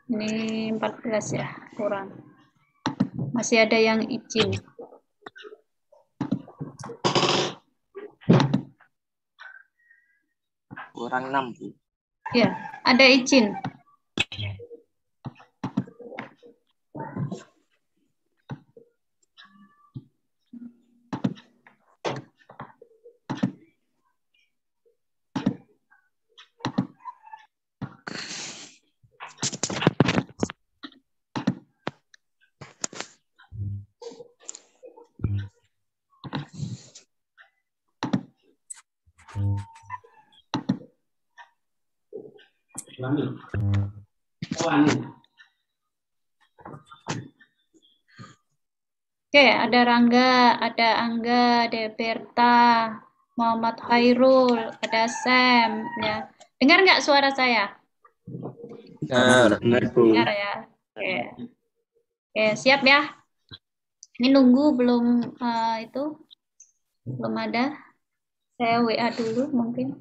Ini 14 ya, kurang. Masih ada yang izin. Kurang 6, Bu. Ya, ada izin. Oke, ada Rangga, ada Angga, ada Berta, Muhammad Khairul, ada Sam, ya. Dengar nggak suara saya? Dengar ya. Oke. Oke, siap ya. Ini nunggu belum itu belum ada. Saya WA dulu mungkin.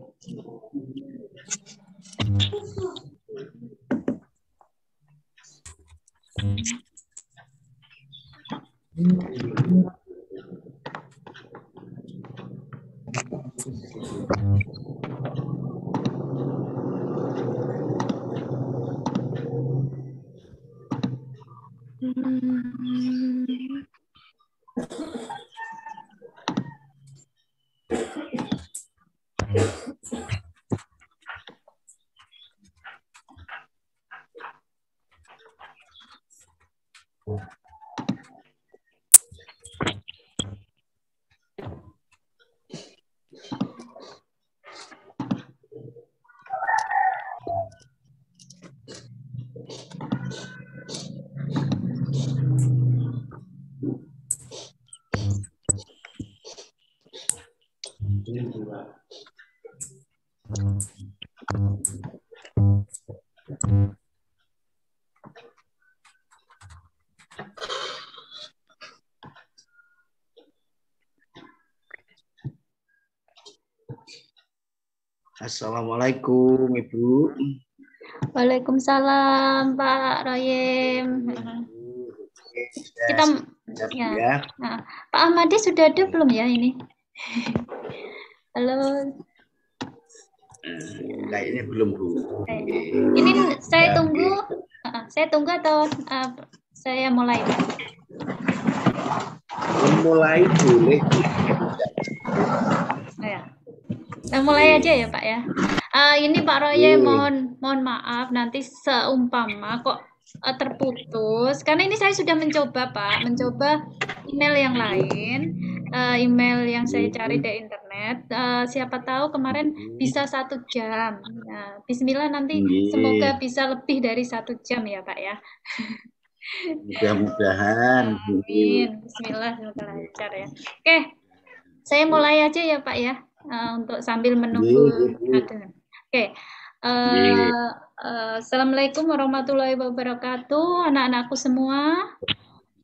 Assalamualaikum Ibu. Waalaikumsalam Pak Royem. Kita ya. Nah, Pak Ahmadi sudah ada belum ya ini? Halo. Kayaknya belum, Bu. Ini saya tunggu. Saya tunggu atau saya mulai? Mulai boleh. Ya. Mulai aja ya Pak ya. Ini Pak Roye mohon maaf nanti seumpama kok terputus karena ini saya sudah mencoba Pak, mencoba email yang lain, email yang saya cari di internet. Siapa tahu kemarin bisa 1 jam. Nah, Bismillah nanti semoga bisa lebih dari 1 jam ya Pak ya. Mudah-mudahan. Amin. Bismillah semoga lancar ya. Oke, saya mulai aja ya Pak ya. Untuk sambil menunggu ada. Oke. Assalamualaikum warahmatullahi wabarakatuh, anak-anakku semua.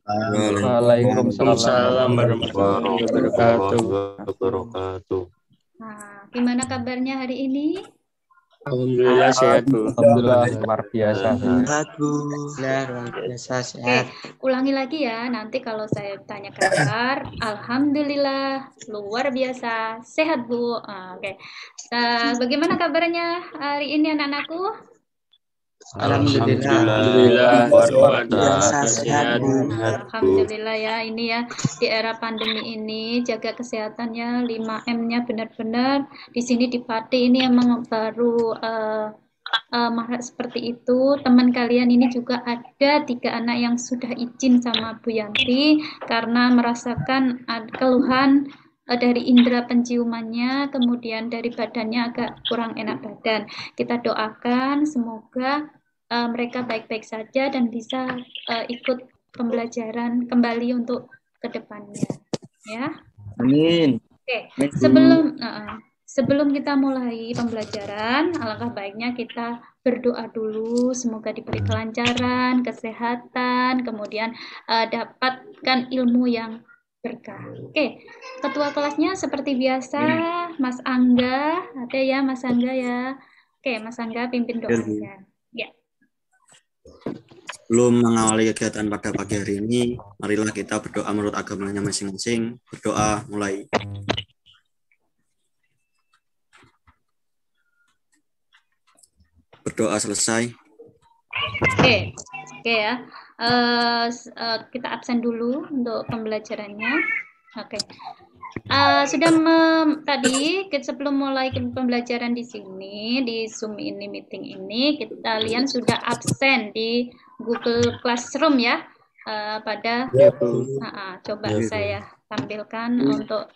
Waalaikumsalam warahmatullahi wabarakatuh. Nah, gimana kabarnya hari ini? Alhamdulillah sehat, Bu. Alhamdulillah luar biasa. Sehat, Bu. Luar biasa sehat. Oke, ulangi lagi ya. Nanti kalau saya tanya kabar, alhamdulillah luar biasa sehat, Bu. Oke. Bagaimana kabarnya hari ini anak-anakku? Alhamdulillah luar biasa sehat, Bu. Alhamdulillah ya, ini ya di era pandemi ini jaga kesehatannya, 5M-nya benar-benar. Di sini di Pati ini emang baru marak seperti itu. Teman kalian ini juga ada 3 anak yang sudah izin sama Bu Yanti karena merasakan keluhan dari indera penciumannya, kemudian dari badannya agak kurang enak badan. Kita doakan semoga mereka baik-baik saja dan bisa ikut pembelajaran kembali untuk kedepannya, ya. Amin. Oke, sebelum kita mulai pembelajaran, alangkah baiknya kita berdoa dulu, semoga diberi kelancaran, kesehatan, kemudian dapatkan ilmu yang berkah. Oke, ketua kelasnya seperti biasa, Mas Angga. Ada ya, Mas Angga ya. Oke, Mas Angga pimpin doanya. Ya. Sebelum mengawali kegiatan pada pagi hari ini, marilah kita berdoa menurut agamanya masing-masing. Berdoa mulai. Berdoa selesai. Oke ya. Kita absen dulu untuk pembelajarannya. Oke. Tadi sebelum mulai pembelajaran di sini di Zoom ini meeting ini kalian sudah absen di Google Classroom ya pada coba saya tampilkan untuk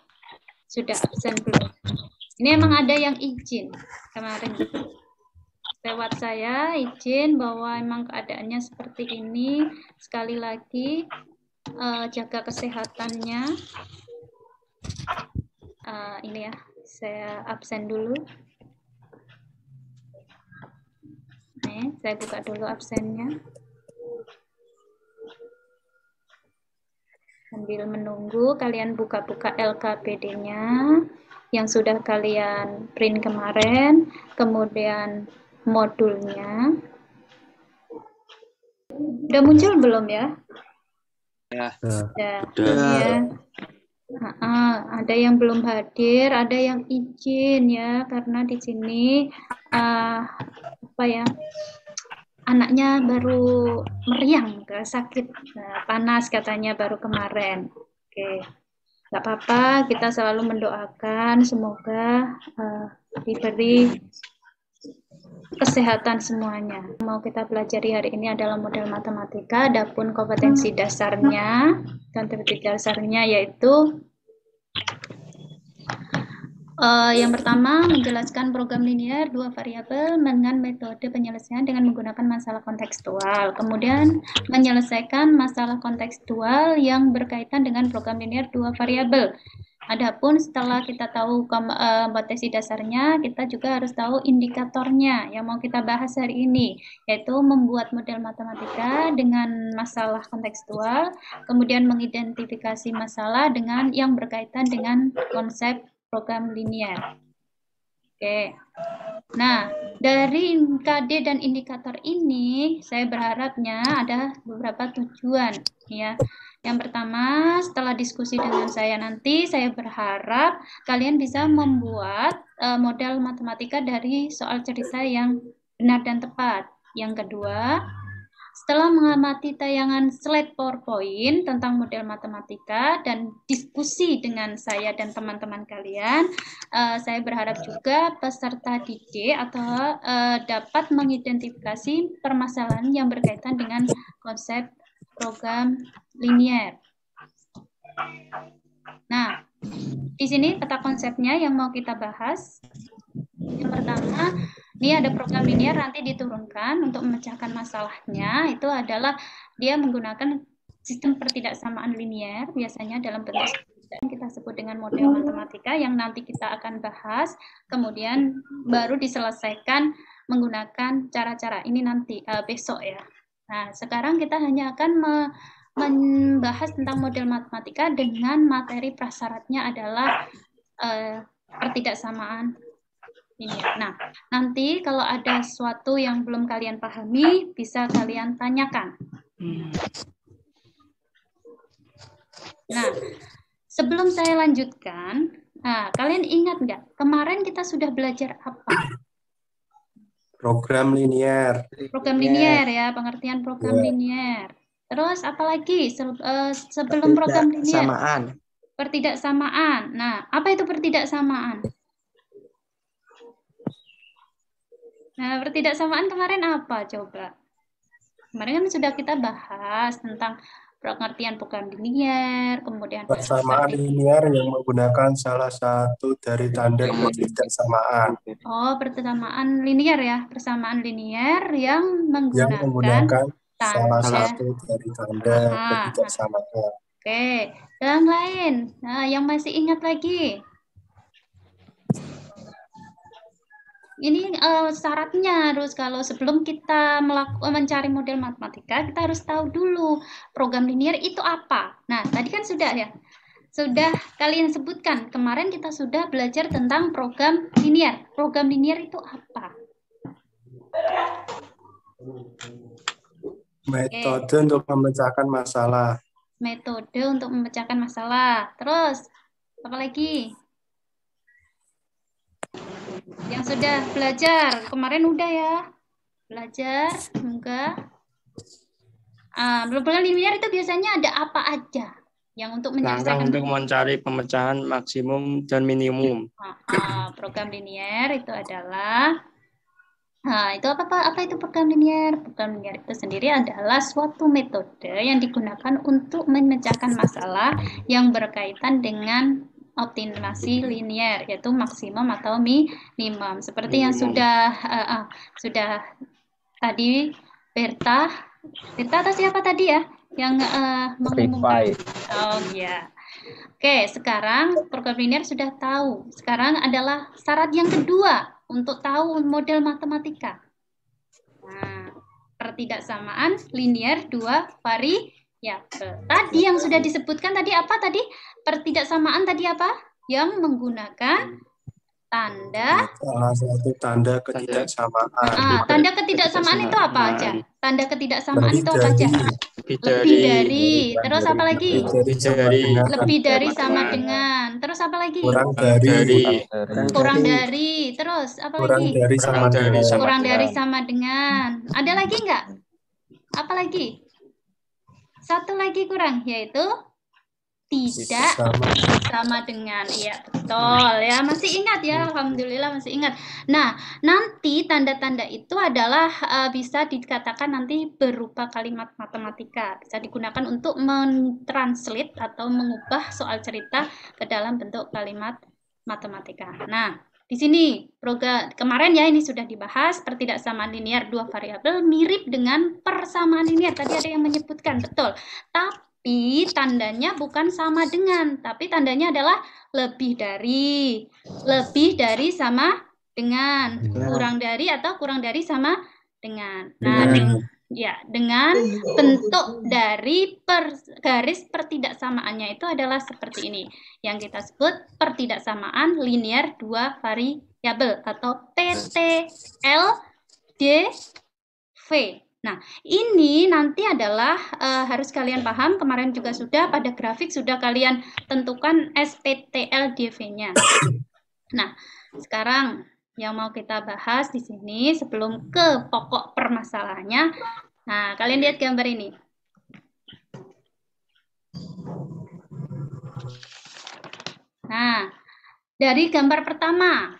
sudah absen belum. Ini emang ada yang izin kemarin lewat saya izin bahwa emang keadaannya seperti ini. Sekali lagi jaga kesehatannya. Ini ya, saya absen dulu. Nih, saya buka dulu absennya. Sambil menunggu, kalian buka-buka LKPD-nya yang sudah kalian print kemarin, kemudian modulnya. Udah muncul belum ya? Ya. Ya. Ada yang belum hadir, ada yang izin ya, karena di sini anaknya baru meriang, sakit, panas katanya baru kemarin. Oke, nggak apa-apa, kita selalu mendoakan semoga diberi kesehatan semuanya. Mau kita pelajari hari ini adalah model matematika, adapun kompetensi dasarnya dan teori dasarnya yaitu yang pertama menjelaskan program linear dua variabel dengan metode penyelesaian dengan menggunakan masalah kontekstual. Kemudian menyelesaikan masalah kontekstual yang berkaitan dengan program linear dua variabel. Adapun setelah kita tahu kompetensi dasarnya, kita juga harus tahu indikatornya yang mau kita bahas hari ini, yaitu membuat model matematika dengan masalah kontekstual, kemudian mengidentifikasi masalah dengan yang berkaitan dengan konsep program linear. Oke. Nah, dari KD dan indikator ini, saya berharapnya ada beberapa tujuan, ya. Yang pertama, setelah diskusi dengan saya nanti, saya berharap kalian bisa membuat model matematika dari soal cerita yang benar dan tepat. Yang kedua, setelah mengamati tayangan slide PowerPoint tentang model matematika dan diskusi dengan saya dan teman-teman kalian, saya berharap juga peserta didik atau dapat mengidentifikasi permasalahan yang berkaitan dengan konsep program linear. Nah, di sini peta konsepnya yang mau kita bahas. Yang pertama, ini ada program linear nanti diturunkan untuk memecahkan masalahnya. Itu adalah dia menggunakan sistem pertidaksamaan linear, biasanya dalam bentuk yang kita sebut dengan model matematika yang nanti kita akan bahas. Kemudian baru diselesaikan menggunakan cara-cara ini nanti besok ya. Nah, sekarang kita hanya akan membahas tentang model matematika dengan materi prasyaratnya adalah pertidaksamaan ini. Nah, nanti kalau ada sesuatu yang belum kalian pahami, bisa kalian tanyakan. Nah, sebelum saya lanjutkan, kalian ingat nggak, kemarin kita sudah belajar apa? Program linear. Program linear ya, pengertian program linear. Terus apalagi sebelum program linear? Pertidaksamaan. Nah, apa itu pertidaksamaan? Nah, pertidaksamaan kemarin apa coba? Kemarin kan sudah kita bahas tentang pengertian program linear, kemudian persamaan linear yang menggunakan salah satu dari tanda pertidaksamaan. Oh, persamaan linear ya, persamaan linear yang menggunakan salah satu dari tanda pertidaksamaan. Oke, yang lain, yang masih ingat lagi? Ini syaratnya harus kalau sebelum kita mencari model matematika, kita harus tahu dulu program linear itu apa. Nah, tadi kan sudah ya. sudah kalian sebutkan. Kemarin kita sudah belajar tentang program linier. Program linier itu apa? Metode untuk memecahkan masalah. Metode untuk memecahkan masalah. Terus, apa lagi? Yang sudah belajar. Kemarin udah ya. Belajar, semoga. Program linier itu biasanya ada apa aja? Yang untuk Langkah menyelesaikan untuk mencari pemecahan maksimum dan minimum. program linier itu adalah itu apa itu program linier? Program linier itu sendiri adalah suatu metode yang digunakan untuk memecahkan masalah yang berkaitan dengan optimasi linier, yaitu maksimum atau minimum. Seperti yang sudah tadi Berta atau siapa tadi ya yang mengumumkan? Oh ya. Oke, sekarang program linier sudah tahu. Sekarang adalah syarat yang kedua untuk tahu model matematika. Nah, pertidaksamaan linier dua variabel. Tadi yang sudah disebutkan tadi apa tadi? Pertidaksamaan tadi apa? Yang menggunakan tanda Salah satu tanda ketidaksamaan. tanda ketidaksamaan itu apa aja? Tanda ketidaksamaan itu apa aja? Lebih dari. Terus apa lagi? Lebih dari sama dengan. dengan. Terus apa lagi? Kurang dari. Terus apa Kurang lagi? dari sama dengan. Kurang dari sama dengan. Ada lagi nggak? Apa lagi? Satu lagi kurang, yaitu tidak sama dengan. Iya, betul ya. Masih ingat ya? Alhamdulillah masih ingat. Nah, nanti tanda-tanda itu adalah bisa dikatakan nanti berupa kalimat matematika. Bisa digunakan untuk mentranslate atau mengubah soal cerita ke dalam bentuk kalimat matematika. Nah, di sini program kemarin ya ini sudah dibahas pertidaksamaan linier dua variabel mirip dengan persamaan linier. Tadi ada yang menyebutkan, betul. Tapi tandanya bukan sama dengan, tapi tandanya adalah lebih dari sama dengan, kurang dari atau kurang dari sama dengan. Nah, dengan bentuk dari garis pertidaksamaannya itu adalah seperti ini, yang kita sebut pertidaksamaan linier dua variabel atau PTLDV. Nah, ini nanti adalah harus kalian paham, kemarin juga sudah pada grafik sudah kalian tentukan SPTLDV-nya. Nah, sekarang yang mau kita bahas di sini sebelum ke pokok permasalahannya. Nah, kalian lihat gambar ini. Nah, dari gambar pertama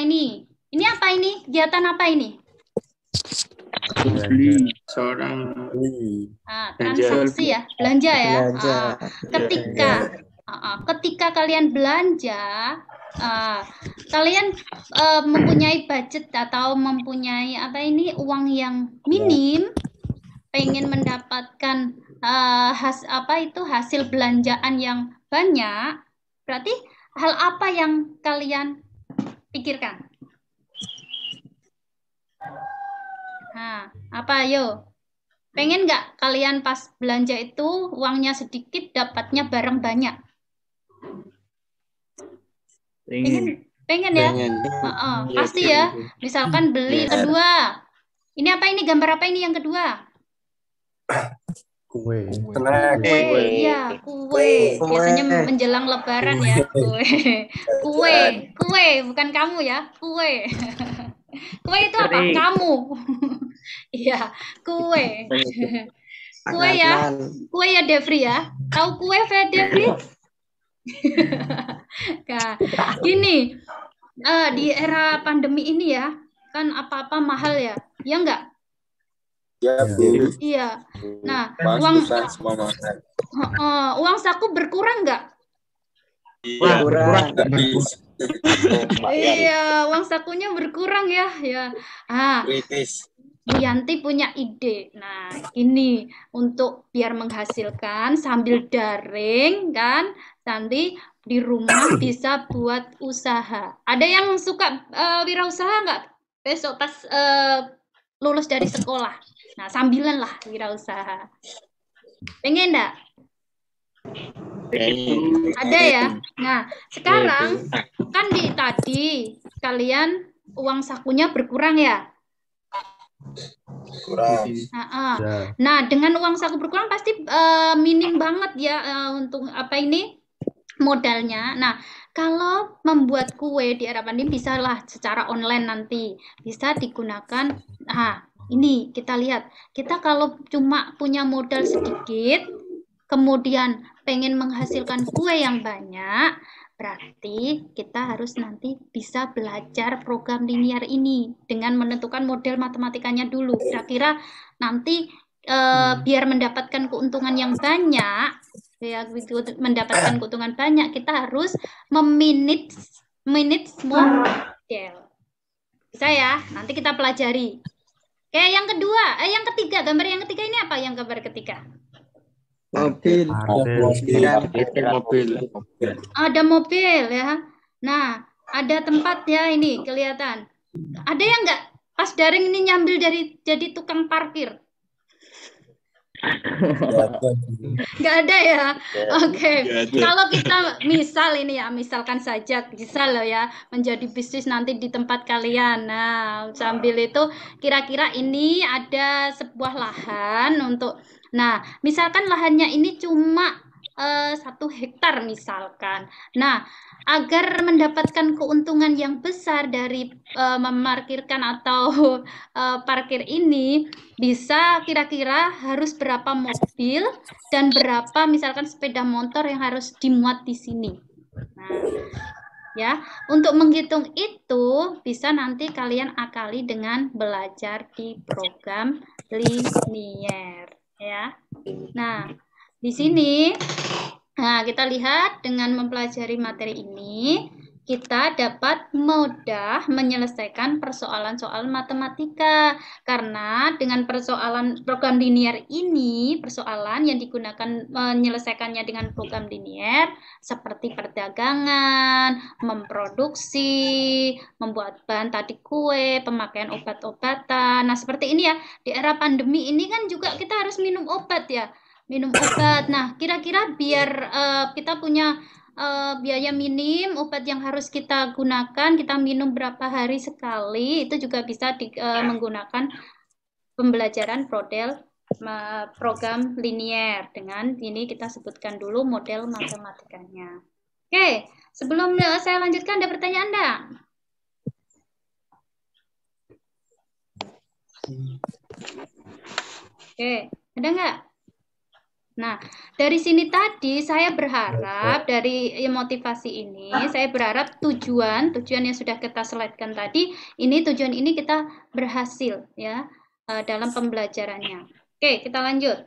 ini apa ini? Kegiatan apa ini? Transaksi ya, belanja ya. Ketika kalian belanja, kalian mempunyai budget atau mempunyai uang yang minim, pengen mendapatkan hasil belanjaan yang banyak, berarti hal apa yang kalian pikirkan? Apa ayo? Pengen nggak kalian pas belanja itu uangnya sedikit dapatnya barang banyak? Pengen ya? Pasti ya. Misalkan beli kedua. Ini apa ini? Gambar apa ini yang kedua? Kue. Iya, kue. Biasanya menjelang lebaran ya, kue, bukan kamu ya, kue. Kue itu apa? Kamu. Iya, kue. Kue ya Devri ya. Tahu kue Devri? Nah, gini, di era pandemi ini ya, kan apa-apa mahal ya, ya enggak? Ya, Bu. Iya. Nah, uang saku berkurang enggak? Kurang. Iya, uang sakunya berkurang ya. Bu Yanti punya ide. Nah, ini untuk biar menghasilkan sambil daring kan, nanti di rumah bisa buat usaha. Ada yang suka wirausaha nggak? Besok pas lulus dari sekolah. Nah, sambilan lah wirausaha. Pengen nggak? Ada ya. Nah, sekarang kan tadi kalian uang sakunya berkurang ya. Kurang. Nah, dengan uang saku berkurang pasti minim banget ya untuk apa ini modalnya. Nah, kalau membuat kue di era pandemi bisa lah secara online nanti bisa digunakan. Ini kita lihat. Kita kalau cuma punya modal sedikit, kemudian pengen menghasilkan kue yang banyak, berarti kita harus nanti bisa belajar program linear ini dengan menentukan model matematikanya dulu. Kira-kira nanti biar mendapatkan keuntungan yang banyak, ya mendapatkan keuntungan banyak, kita harus memanage model. Bisa ya? Nanti kita pelajari. Oke, yang kedua, yang ketiga, gambar yang ketiga ini apa? Yang gambar ketiga? Mobil. Ada mobil ya. Nah, ada tempat ya ini kelihatan. Ada yang nggak pas daring ini nyambil jadi tukang parkir? Nggak ada ya. Oke. Kalau kita misal ini ya, misalkan saja bisa loh ya menjadi bisnis nanti di tempat kalian. Nah, sambil itu kira-kira ini ada sebuah lahan untuk. Nah, misalkan lahannya ini cuma 1 hektar misalkan. Nah, agar mendapatkan keuntungan yang besar dari memarkirkan atau parkir ini, bisa kira-kira harus berapa mobil dan berapa misalkan sepeda motor yang harus dimuat di sini. Nah, ya, untuk menghitung itu bisa nanti kalian akali dengan belajar di program linear, ya. Nah, di sini kita lihat dengan mempelajari materi ini, kita dapat mudah menyelesaikan persoalan-soal matematika. Karena dengan persoalan program linear ini, persoalan yang digunakan menyelesaikannya dengan program linear seperti perdagangan, memproduksi, membuat bahan tadi kue, pemakaian obat-obatan. Nah, seperti ini ya. Di era pandemi ini kan juga kita harus minum obat ya. Minum obat. Nah, kira-kira biar kita punya biaya minim obat yang harus kita gunakan, kita minum berapa hari sekali, itu juga bisa menggunakan pembelajaran program linear. Dengan ini kita sebutkan dulu model matematikanya. Oke, sebelum saya lanjutkan, ada pertanyaan enggak? Oke, ada enggak? Nah, dari sini tadi saya berharap dari motivasi ini, saya berharap tujuan yang sudah kita slide-kan tadi, tujuan ini kita berhasil ya dalam pembelajarannya. Oke, kita lanjut.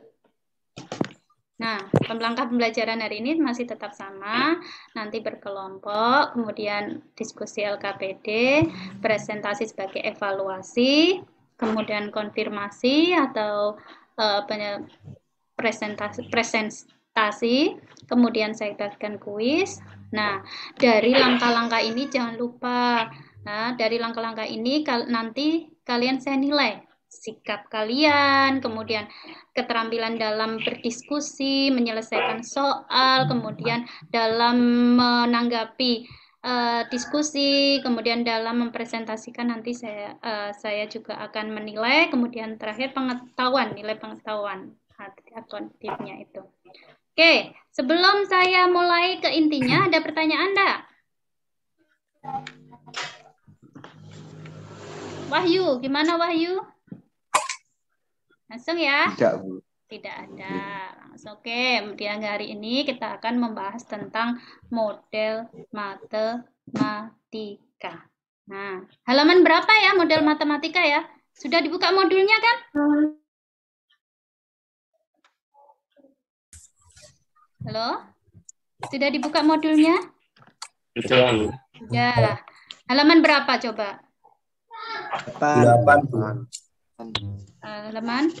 Nah, langkah pembelajaran hari ini masih tetap sama, nanti berkelompok, kemudian diskusi LKPD, presentasi sebagai evaluasi, kemudian konfirmasi atau presentasi, kemudian saya bagikan kuis. Nah, dari langkah-langkah ini jangan lupa. Nah, dari langkah-langkah ini nanti kalian saya nilai sikap kalian, kemudian keterampilan dalam berdiskusi, menyelesaikan soal, kemudian dalam menanggapi diskusi, kemudian dalam mempresentasikan nanti saya juga akan menilai, kemudian terakhir nilai pengetahuan aktif-aktifnya itu. Oke, sebelum saya mulai ke intinya, ada pertanyaan enggak? Wahyu, gimana Wahyu? Langsung ya? Tidak, Bu. Tidak ada. Langsung. Oke, kemudian hari ini kita akan membahas tentang model matematika. Nah, halaman berapa ya model matematika ya? Sudah dibuka modulnya kan? Halo? Sudah dibuka modulnya? Sudah. Sudah. Halaman berapa coba? 8. Halaman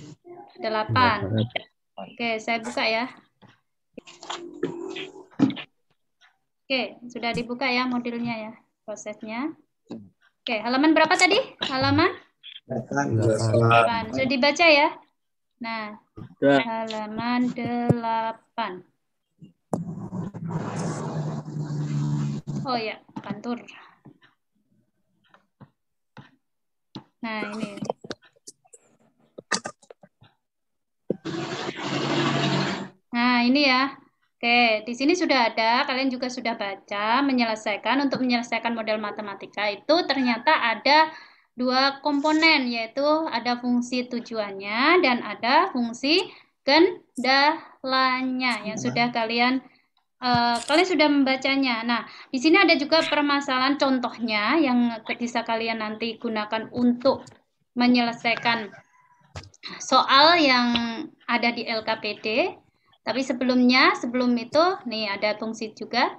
8. Oke, saya buka ya. Oke, sudah dibuka ya modulnya ya, prosesnya. Oke, halaman berapa tadi? Halaman 8. Sudah dibaca ya? Nah, halaman 8. Oh ya, kantor. Nah, ini. Nah, ini ya. Oke, di sini sudah ada, kalian juga sudah baca, untuk menyelesaikan model matematika itu ternyata ada dua komponen, yaitu ada fungsi tujuannya dan ada fungsi kendalanya yang sudah kalian sudah membacanya. Nah, di sini ada juga permasalahan contohnya yang bisa kalian nanti gunakan untuk menyelesaikan soal yang ada di LKPD. Tapi sebelum itu, nih ada fungsi juga.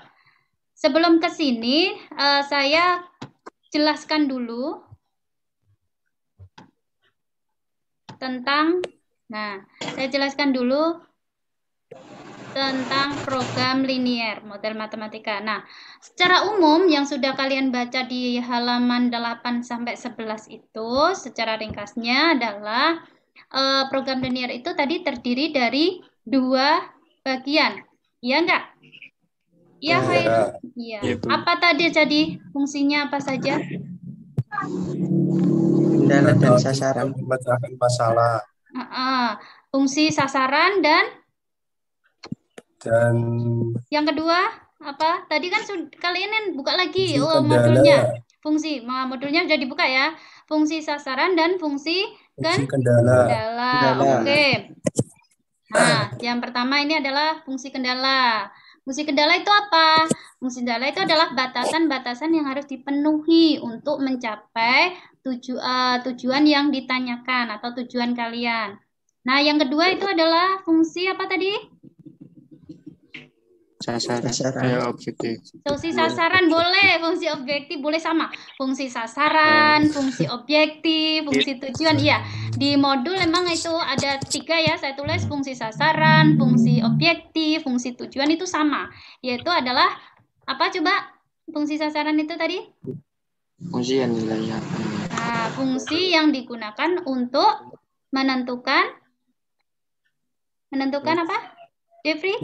Sebelum ke sini, saya jelaskan dulu tentang program linier, model matematika. Nah, secara umum yang sudah kalian baca di halaman 8 sampai 11 itu, secara ringkasnya adalah program linier itu tadi terdiri dari dua bagian. Iya enggak? Iya, Khairul? Iya. Apa tadi jadi fungsinya apa saja? Kendala dan sasaran. Memecahkan masalah. Fungsi sasaran dan yang kedua apa? Tadi kan kalian buka lagi modulnya. Modulnya sudah dibuka ya. Fungsi sasaran dan fungsi kendala. Oke. Nah, yang pertama ini adalah fungsi kendala. Fungsi kendala itu apa? Fungsi kendala itu adalah batasan-batasan yang harus dipenuhi untuk mencapai tujuan yang ditanyakan atau tujuan kalian. Nah, yang kedua itu adalah fungsi apa tadi? Sasaran. Objektif. Fungsi sasaran boleh, fungsi objektif boleh sama. Fungsi sasaran, fungsi objektif, fungsi tujuan. Iya, di modul memang itu ada 3 ya. Saya tulis fungsi sasaran, fungsi objektif, fungsi tujuan itu sama. Yaitu adalah apa coba? Fungsi sasaran itu tadi? Fungsi yang nilainya. Nah, fungsi yang digunakan untuk menentukan apa? Devri?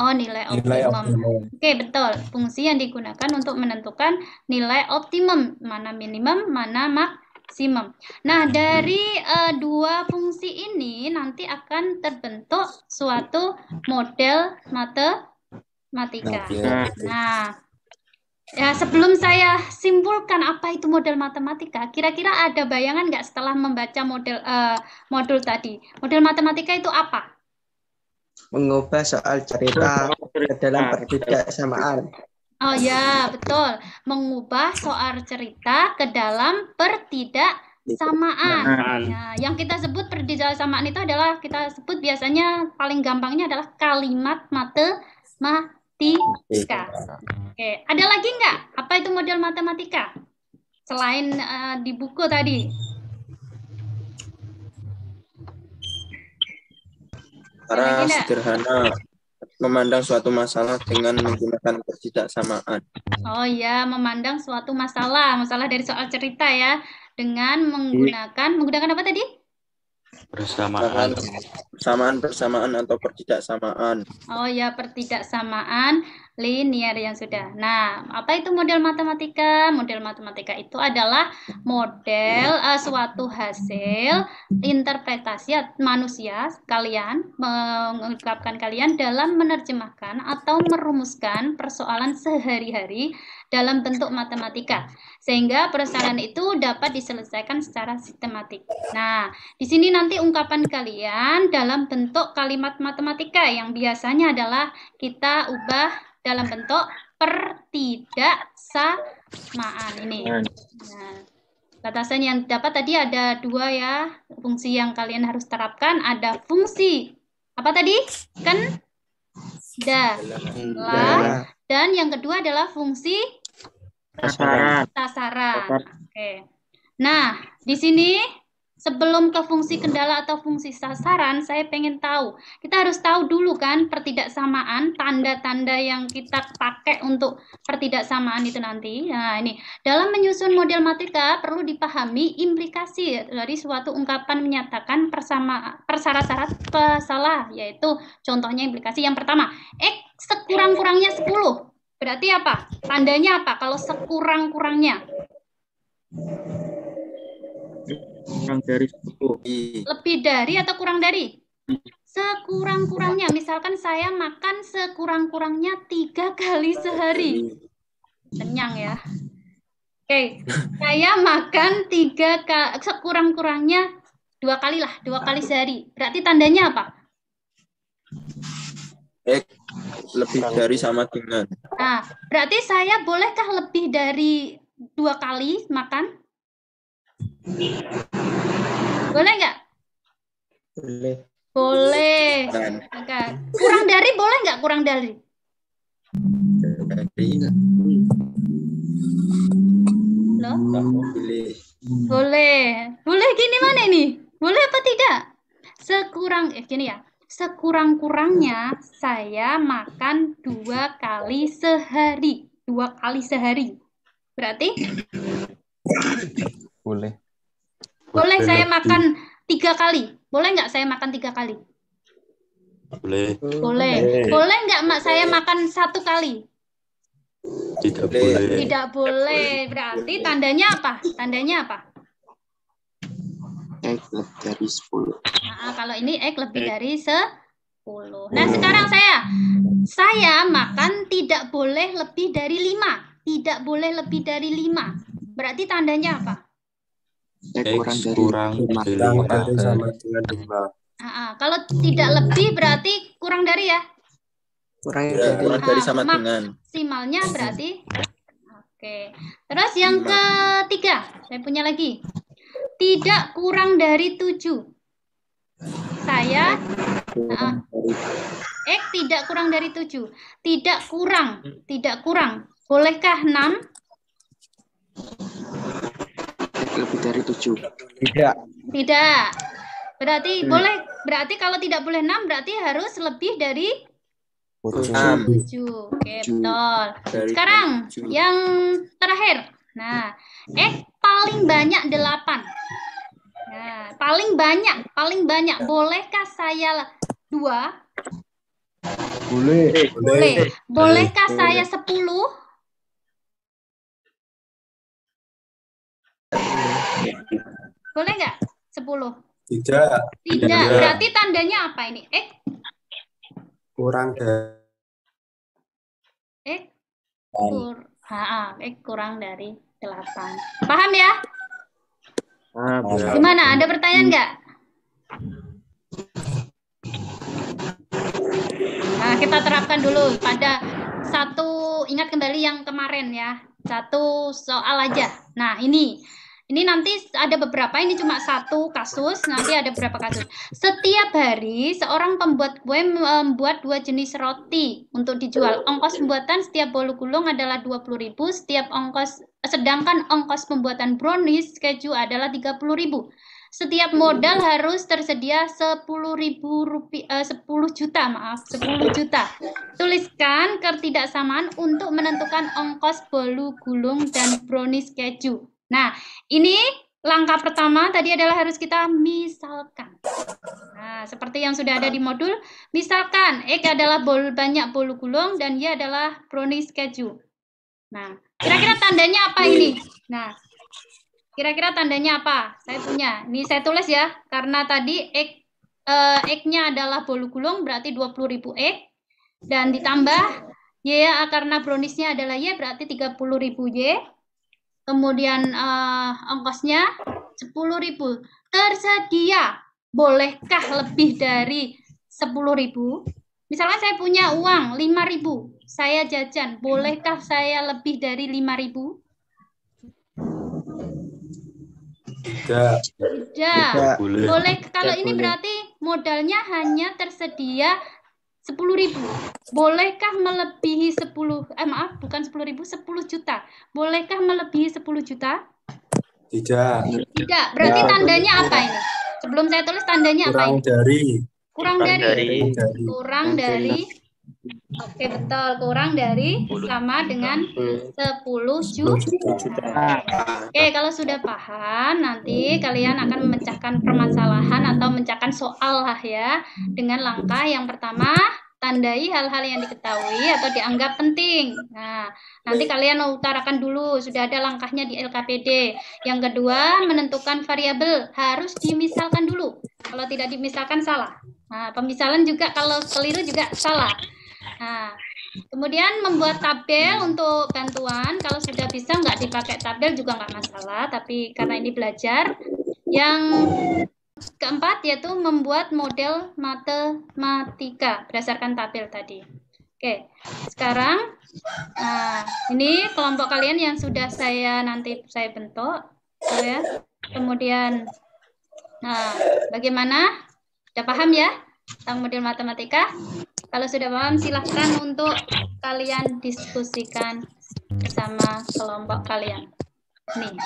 Oh, nilai optimum. Oke, betul. Fungsi yang digunakan untuk menentukan nilai optimum, mana minimum, mana maksimum. Nah, dari dua fungsi ini nanti akan terbentuk suatu model matematika. Nah, ya sebelum saya simpulkan apa itu model matematika, kira-kira ada bayangan nggak setelah membaca modul tadi? Model matematika itu apa? Mengubah soal cerita ke dalam pertidaksamaan. Oh ya, betul. Mengubah soal cerita ke dalam pertidaksamaan. Ya, yang kita sebut pertidaksamaan itu adalah kita sebut biasanya paling gampangnya adalah kalimat matematika. Oke, ada lagi nggak? Apa itu model matematika? Selain di buku tadi. Cara sederhana memandang suatu masalah dengan menggunakan pertidaksamaan. Oh ya, memandang suatu masalah dari soal cerita ya, dengan menggunakan apa tadi? Persamaan atau pertidaksamaan. Oh ya, pertidaksamaan linier yang sudah. Nah, apa itu model matematika? Model matematika itu adalah model suatu hasil interpretasi manusia mengungkapkan kalian dalam menerjemahkan atau merumuskan persoalan sehari-hari dalam bentuk matematika, sehingga persoalan itu dapat diselesaikan secara sistematik. Nah, di sini nanti ungkapan kalian dalam bentuk kalimat matematika yang biasanya adalah kita ubah dalam bentuk pertidaksamaan ini. Nah, batasan yang dapat tadi ada 2 ya, fungsi yang kalian harus terapkan. Ada fungsi apa tadi? Kendala. Dan yang kedua adalah fungsi sasaran. Oke. Nah, di sini Sebelum ke fungsi kendala atau fungsi sasaran, saya pengen tahu. Kita harus tahu dulu kan pertidaksamaan, tanda-tanda yang kita pakai untuk pertidaksamaan itu nanti. Nah, ini dalam menyusun model matrika perlu dipahami implikasi dari suatu ungkapan menyatakan persyarat-syarat salah, yaitu contohnya implikasi yang pertama, X sekurang-kurangnya 10. Berarti apa? Tandanya apa kalau sekurang-kurangnya? Kurang dari 10. Lebih dari atau kurang dari? Sekurang-kurangnya. Misalkan saya makan sekurang-kurangnya 3 kali sehari. Kenyang ya. Oke, saya makan 3 kali, sekurang-kurangnya 2 kali lah, 2 kali sehari. Berarti tandanya apa? X lebih dari sama dengan. Nah, berarti saya bolehkah lebih dari 2 kali makan? Boleh nggak? Boleh. Boleh. Oke. Kurang dari boleh nggak? Kurang dari? Loh? Boleh. Boleh gini mana ini? Boleh apa tidak? Gini ya. Sekurang-kurangnya saya makan 2 kali sehari. 2 kali sehari. Berarti? Boleh. Boleh saya makan 3 kali. Boleh nggak saya makan 3 kali? Boleh. Boleh. Boleh nggak saya makan 1 kali? Tidak boleh. Tidak boleh. Berarti tandanya apa? Tandanya apa? X lebih dari 10. Nah, kalau ini X lebih dari 10. Nah, sekarang saya makan tidak boleh lebih dari 5. Tidak boleh lebih dari 5. Berarti tandanya apa? X kurang dari Kurang 5. dari sama dengan 5. Kalau tidak lebih berarti kurang dari ya? Kurang Ya, dari kurang dari sama dengan. Maksimalnya berarti. Oke. Terus yang ketiga, saya punya lagi. Tidak kurang dari 7. Saya X tidak kurang dari 7. Tidak kurang. Bolehkah 6? lebih dari 7. Tidak. Berarti boleh. Berarti kalau tidak boleh 6 berarti harus lebih dari 7. Oke, betul. Sekarang yang terakhir. Nah, paling banyak 8. Nah, paling banyak. Bolehkah saya 2? Boleh. Bolehkah saya 10? Boleh nggak? 10? Tidak. Tidak. Berarti tandanya apa ini? Kurang dari. Kurang dari 8. Paham ya? Ya. Gimana? Ada pertanyaan nggak? Nah, kita terapkan dulu pada ingat kembali yang kemarin ya. 1 soal aja. Nah, ini nanti ada beberapa, ini cuma 1 kasus, nanti ada beberapa kasus. Setiap hari seorang pembuat kue membuat 2 jenis roti untuk dijual. Ongkos pembuatan setiap bolu gulung adalah 20.000, sedangkan ongkos pembuatan brownies keju adalah 30.000. Setiap modal harus tersedia 10 juta. Tuliskan ketidaksamaan untuk menentukan ongkos bolu gulung dan brownies keju. Nah, ini langkah pertama tadi adalah harus kita misalkan. Nah, seperti yang sudah ada di modul, misalkan X adalah banyak bolu gulung dan Y adalah brownies keju. Nah, kira-kira tandanya apa ini? Nah, kira-kira tandanya apa? Saya punya. Ini saya tulis ya, karena tadi X-nya adalah bolu gulung, berarti 20.000 X. Dan ditambah Y karena browniesnya adalah Y, berarti 30.000 Y. Kemudian ongkosnya 10.000. Tersedia. Bolehkah lebih dari 10.000? Misalnya saya punya uang 5.000. Saya jajan. Bolehkah saya lebih dari 5.000? Tidak. Boleh. Kalau ini berarti modalnya hanya tersedia 10.000. Bolehkah melebihi 10 juta? Bolehkah melebihi 10 juta? Tidak. Tidak. Berarti tandanya apa ini? Sebelum saya tulis tandanya apa Kurang ini? dari. Kurang dari. Kurang dari. Kurang dari. Oke, betul. Kurang dari sama dengan 10 juta. Oke, kalau sudah paham, nanti kalian akan memecahkan permasalahan atau memecahkan soal lah ya. Dengan langkah yang pertama, tandai hal-hal yang diketahui atau dianggap penting. Nah, nanti kalian utarakan dulu, sudah ada langkahnya di LKPD. Yang kedua, menentukan variabel, harus dimisalkan dulu. Kalau tidak dimisalkan, salah. Nah, pemisalan juga kalau keliru juga salah. Nah, kemudian membuat tabel untuk bantuan, kalau sudah bisa nggak dipakai tabel juga nggak masalah, tapi karena ini belajar. Yang keempat yaitu membuat model matematika berdasarkan tabel tadi. Oke, sekarang ini kelompok kalian yang sudah saya bentuk, ya. Kemudian, bagaimana? Sudah paham ya tentang model matematika? Kalau sudah paham, silahkan untuk kalian diskusikan bersama kelompok kalian. Nih,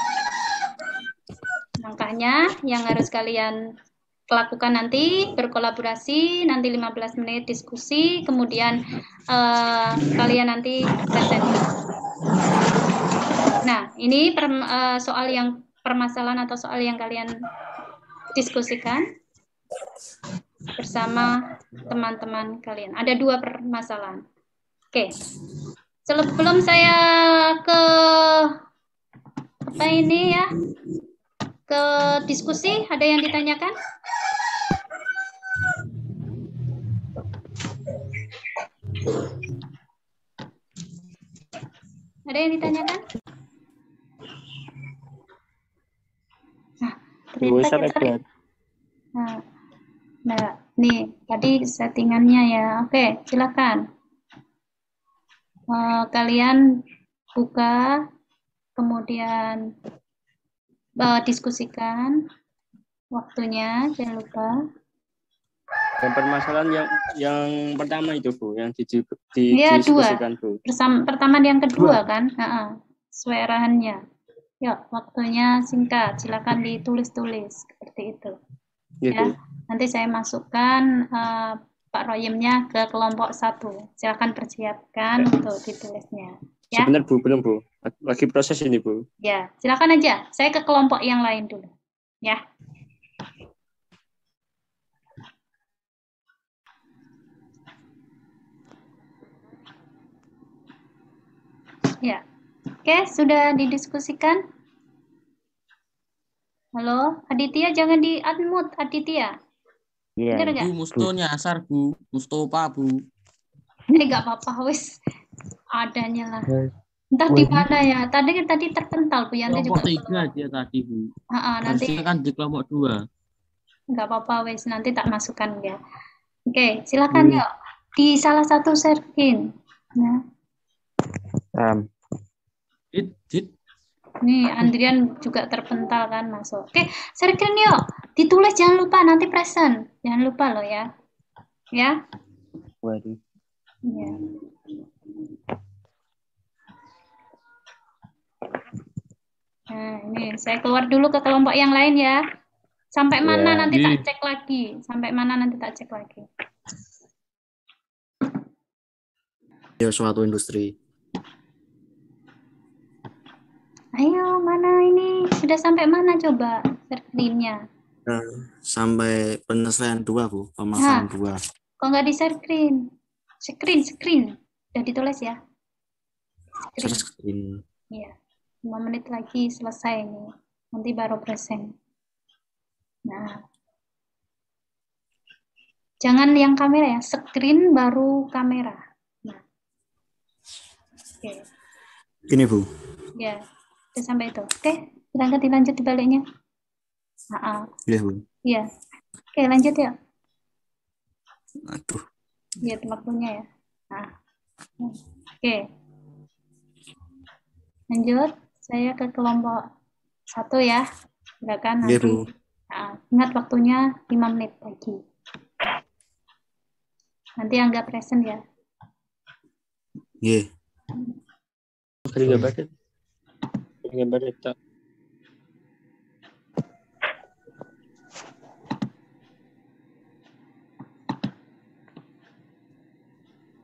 langkahnya yang harus kalian lakukan nanti, berkolaborasi, nanti 15 menit diskusi, kemudian kalian nanti presentasi. Nah, ini soal yang permasalahan atau soal yang kalian diskusikan bersama teman-teman kalian. Ada 2 permasalahan. Oke. Sebelum saya ke ke diskusi, ada yang ditanyakan? Ada yang ditanyakan? Nah, ternyata kita... Nah, nih tadi settingannya ya. Oke, silakan. Kalian buka, kemudian diskusikan waktunya, jangan lupa. Dan permasalahan yang pertama itu Bu, yang Ya, didiskusikan Bu. Pertama dan yang kedua kan, sesuai arahannya. Yuk, waktunya singkat, silakan ditulis-tulis seperti itu. Gitu. Ya, nanti saya masukkan Pak Royemnya ke kelompok 1. Silakan persiapkan untuk ditulisnya. Ya. Sebentar Bu, belum Bu. Lagi proses ini Bu. Ya, silakan aja. Saya ke kelompok yang lain dulu. Ya. Ya. Oke, sudah didiskusikan? Halo, Aditya jangan di-unmute, Aditya. Iya. Bu, Musto nyasar Bu, Mustofa Bu. Nggak apa-apa, wis. Adanya lah. Entah di mana ya. Tadi terpental Bu Yanti juga. Kelompok 3 dia tadi Bu. Nanti kan di kelompok 2. Nggak apa-apa, wis. Nanti tak masukkan ya. Oke, silakan yuk. Di salah satu screen. Ya. Nih, Andrian juga terpental kan masuk. Oke, screen yuk. Ditulis jangan lupa, nanti present. Jangan lupa loh ya. Ya. Waduh. Ya. Nah, ini saya keluar dulu ke kelompok yang lain ya. Sampai mana nanti tak cek lagi. Ya, suatu industri. Ayo, mana ini? Sudah sampai mana coba screen-nya? Sampai penyelesaian 2 Bu, pemahaman 2. Kok nggak di screen? Screen. Udah ditulis ya? Screen. Iya. 5 menit lagi selesai nih. Nanti baru present. Nah. Jangan yang kamera ya, screen baru kamera. Nah. Oke. Ini Bu. Ya, udah sampai itu. Oke, dilanjut dibaliknya. Iya Bu. Iya. Oke, lanjut ya. Aduh. Lihat waktunya ya. Nah. Oke. Lanjut, saya ke kelompok 1 ya. Silakan nanti. Bu. Ingat waktunya 5 menit lagi. Nanti anggap present ya. Iya. Gambar tak.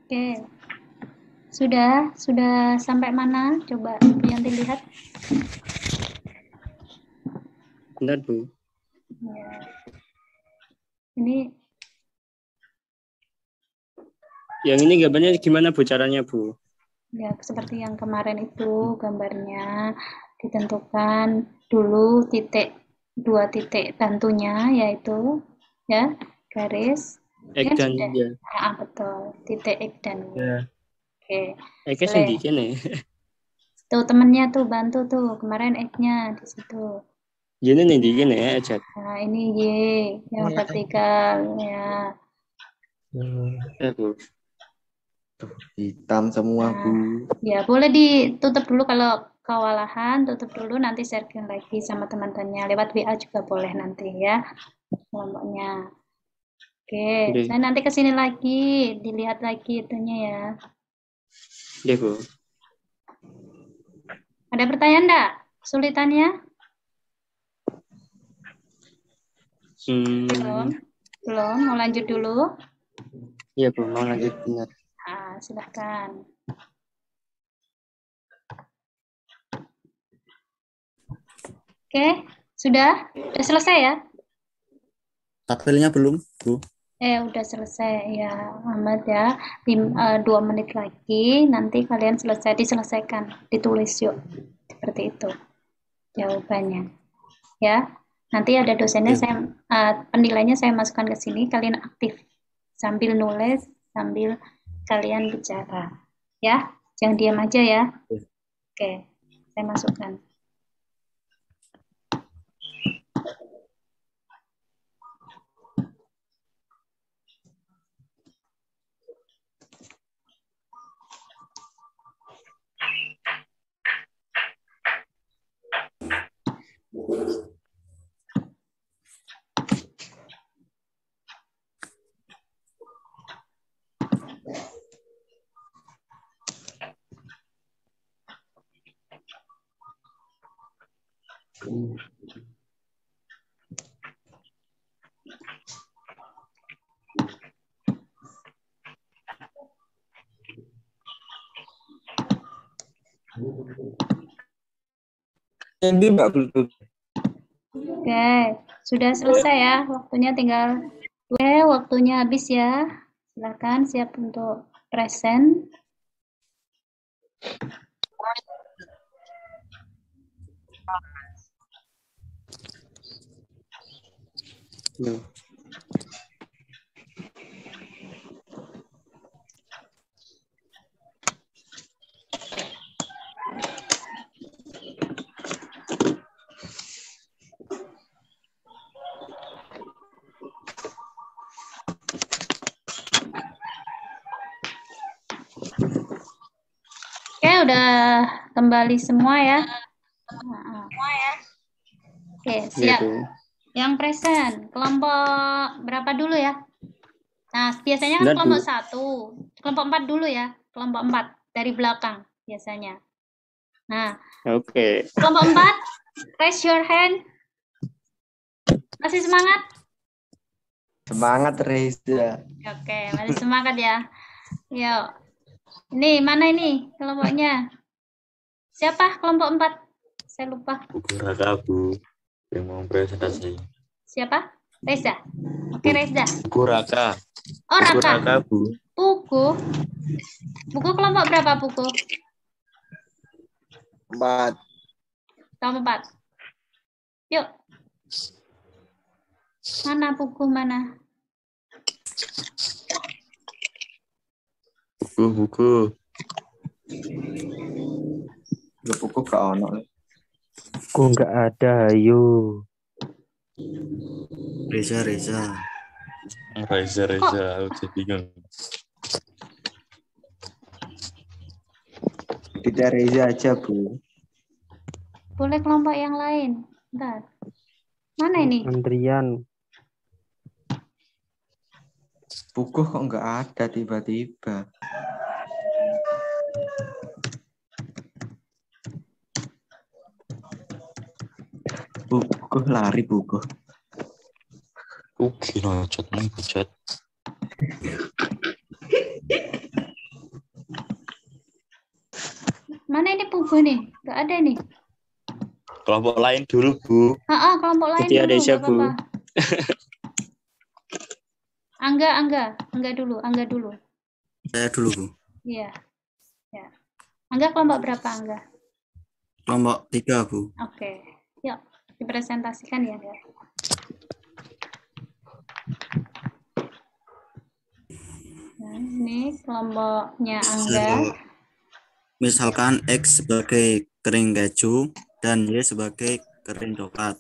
Oke. Sudah sampai mana? Coba Yanti lihat. Bentar, Bu. Ya. Ini Yang ini gambarnya gimana Bu caranya, Bu? ya seperti yang kemarin itu gambarnya ditentukan dulu dua titik bantunya yaitu ya garis Ek kan dan sudah. ya. Betul, titik X dan Y. Ya. Oke. Eknya Boleh. sendiri kene. Tuh temennya tuh bantu tuh kemarin X-nya di situ. Gini nih di kene ya, Ejat. Nah, ini Y yang vertikal ya. Ya, Bu. Hitam semua, Nah, Bu. ya boleh ditutup dulu kalau kewalahan, tutup dulu nanti sharing lagi sama teman-temannya lewat WA juga boleh nanti ya kelompoknya. Oke, Oke. saya nanti kesini lagi, dilihat lagi itunya ya. Ya, Bu. Ada pertanyaan enggak? Kesulitannya? Belum, mau lanjut dulu? Iya, Bu, mau lanjut benar. Nah, silakan. Oke, sudah selesai ya? Tabelnya belum, Bu. Udah selesai ya, Ahmad ya. 2 menit lagi, nanti kalian diselesaikan, ditulis yuk. Seperti itu jawabannya. Ya, nanti ada dosennya, penilainya saya masukkan ke sini, kalian aktif sambil nulis, sambil kalian bicara. Ya, jangan diam aja ya. Oke, saya masukkan. Ini Mbak Bluetooth. Oke, sudah selesai ya. Waktunya tinggal. Oke, waktunya habis ya. Silakan siap untuk present. Ya. Oke, udah kembali semua ya. Oke, Iya, siap. Bu. Yang present, kelompok berapa dulu ya? Nah, biasanya kan Bentar, kelompok Bu. 1. Kelompok 4 dulu ya. Kelompok 4 dari belakang biasanya. Nah, Oke. kelompok 4, raise your hand. Masih semangat? Semangat, Reza. Oke, masih semangat ya. Yuk. Ini, mana ini kelompoknya? Siapa kelompok 4? Saya lupa. Buku Raka, Bu. Yang mau presentasi. Siapa? Reza. Oke, Reza. Buku Raka. Oh, Buku Raka. Raka, Bu. Buku. Buku kelompok berapa buku? 4. Kelompok 4. Yuk. Mana buku mana? Buku. Buku gak ono. Kok nggak ada, ayo. Reza. Reza. Aku jadi bingung. Tidak Reza aja, Bu. Boleh kelompok yang lain. Bentar. Mana ini? Andrian. Buku kok nggak ada tiba-tiba. Buku lari buku. Gila, chat. Mana ini Pugu nih? Nggak ada nih. Kelompok lain dulu, Bu. Kelompok lain Jadi dulu, ada nggak siapa, Bu? apa-apa. Angga dulu. Saya dulu, Bu. Iya. Ya. Angga kelompok berapa, Angga? Kelompok 3, Bu. Oke. Yuk, dipresentasikan ya. Nah, ini kelompoknya Angga. Misalkan X sebagai kering keju dan Y sebagai kering coklat.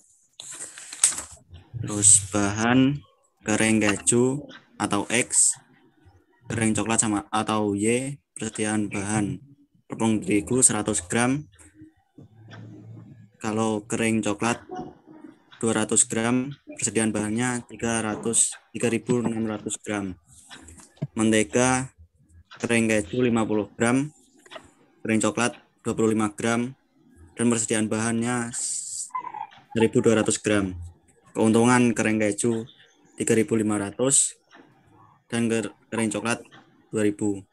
Terus bahan kering keju atau X, kering coklat sama atau Y, persediaan bahan tepung terigu 100 gram. Kalau kering coklat 200 gram, persediaan bahannya 3.600 gram. Mentega kering keju 50 gram, kering coklat 25 gram, dan persediaan bahannya 1.200 gram. Keuntungan kering keju 3.500 dan kering coklat 2.000.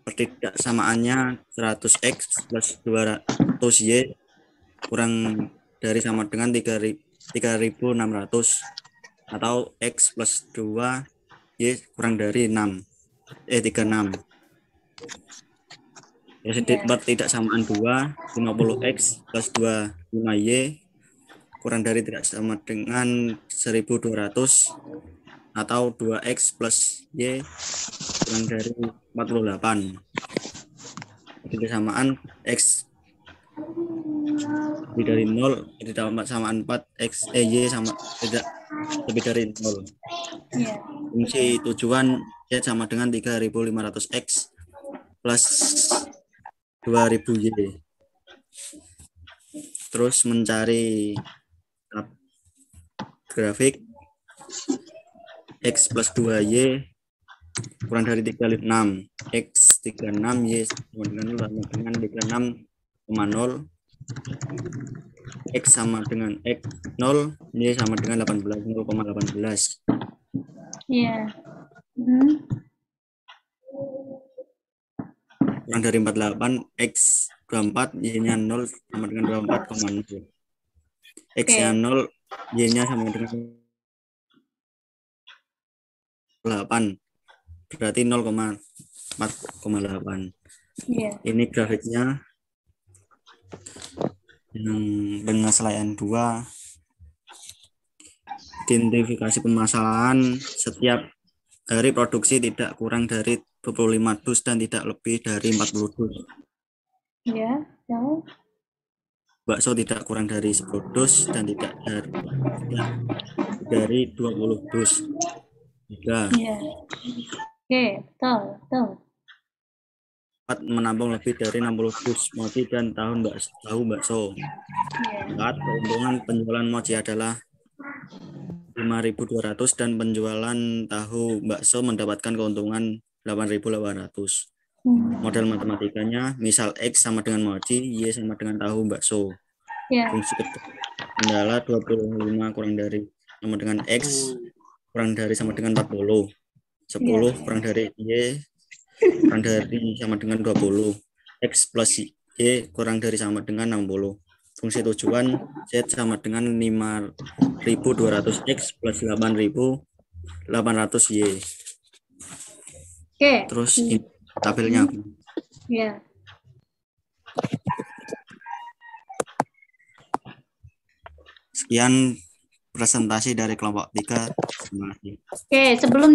Pertidaksamaannya 100X plus 200Y kurang dari sama dengan 3.600 atau X plus 2Y kurang dari 36. Pertidaksamaan 50X plus 25Y kurang dari tidak sama dengan 1.200 atau 2X plus Y kurang dari 48. Pertidaksamaan X lebih dari 0, pertidaksamaan 4X Y sama tidak lebih dari 0. Fungsi tujuan Y sama dengan 3.500X plus 2.000Y. Terus mencari grafik X plus 2Y kurang dari 36. X 36, Y sama dengan 36,0. X sama dengan X 0, Y sama dengan 0,18. Iya. Kurang dari 48, X 24, Y-nya 0 sama dengan 24,0. X-nya 0, Y-nya sama dengan 8. Berarti 0,4,8. Ini grafiknya penyelesaian 2. Identifikasi permasalahan setiap hari produksi tidak kurang dari 25 dus dan tidak lebih dari 40 dus. Ya. Bakso tidak kurang dari 10 dus dan tidak dari 20 dus. 3. Iya. Oke, betul. 4. Menampung lebih dari 60 dus mochi dan tahu bakso. 4. Keuntungan penjualan mochi adalah 5.200 dan penjualan tahu bakso mendapatkan keuntungan 8.800. Model matematikanya, misal X sama dengan mochi, Y sama dengan tahu bakso. Fungsi kendala 25 kurang dari sama dengan X kurang dari sama dengan 40. 10 kurang dari Y kurang dari sama dengan 20. X plus Y kurang dari sama dengan 60. Fungsi tujuan Z sama dengan 5.200X plus 8.800Y. Oke. Terus ini tabelnya. Ya. Sekian presentasi dari kelompok 3. Terima kasih. Oke, sebelum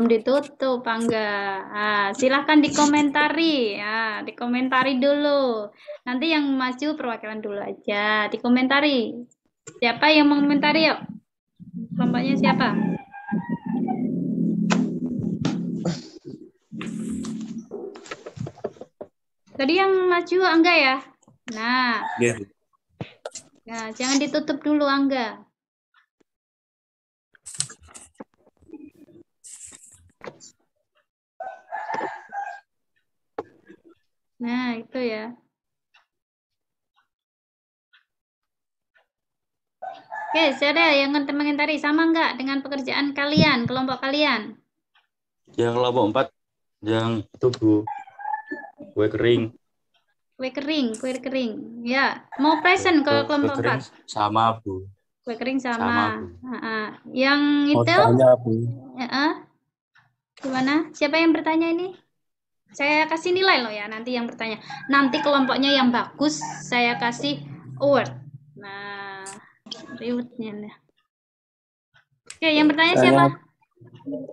ditutup, Angga. Silahkan dikomentari. Ya, dikomentari dulu. Nanti yang maju perwakilan dulu aja. Dikomentari. Siapa yang mau komentari yuk? Kelompoknya siapa? Tadi yang maju Angga ya? Nah. Nah, jangan ditutup dulu Angga. Nah, itu ya. Oke, saudara yang komentari sama enggak dengan pekerjaan kalian, kelompok kalian? Yang kelompok 4, yang itu Bu. Kue kering. Kue kering. Ya, mau present ke kelompok 4. Sama, Bu. Kue kering Sama, sama. Bu. Yang Mau itu tanya, Bu. gimana? Siapa yang bertanya ini? Saya kasih nilai loh ya nanti yang bertanya. Nanti kelompoknya yang bagus saya kasih award. Nah, rewardnya. Oke, yang bertanya Saya siapa?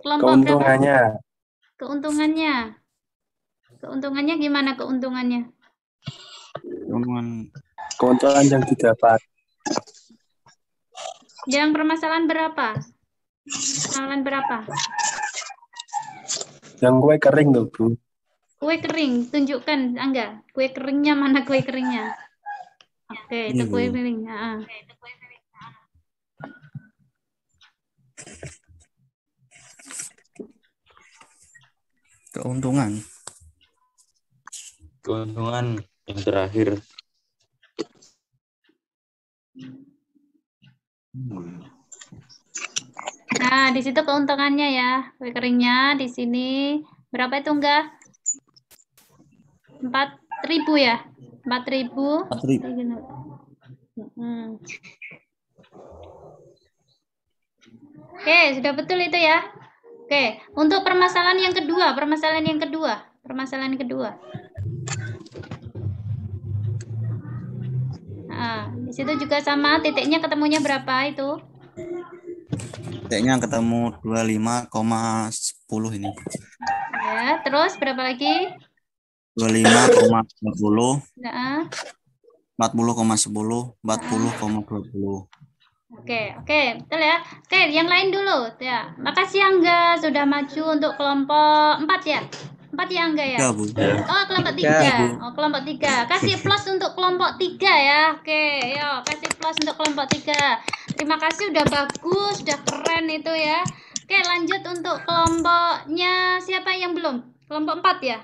Kelompok keuntungannya. berapa? Keuntungannya. Keuntungannya gimana keuntungannya? Keuntungan yang didapat. Yang permasalahan berapa? Permasalahan berapa? Yang kue kering tuh, Bu. Kue kering, tunjukkan Angga. Kue keringnya mana kue keringnya? Oke, itu kue keringnya. Keuntungan yang terakhir. Nah, di situ keuntungannya ya. Kue keringnya di sini berapa itu enggak? 4.000 ya? 4.000. 4.000. Oke, sudah betul itu ya. Oke, untuk permasalahan yang kedua. Nah, di situ juga sama, titiknya ketemunya berapa itu? Titiknya ketemu 25,10 ini. Ya, terus berapa lagi? 25,10. Nah. 40,10, 40,20. Oke, betul ya. Oke, yang lain dulu ya. Makasih Angga sudah maju untuk kelompok 4 ya. 4 ya Angga ya? Ya, Bu. Oh, kelompok 3. Oh, kelompok 3. Kasih plus untuk kelompok 3 ya. Oke, yuk kasih plus untuk kelompok 3. Terima kasih udah bagus, udah keren itu ya. Oke, lanjut untuk kelompoknya siapa yang belum? Kelompok 4 ya?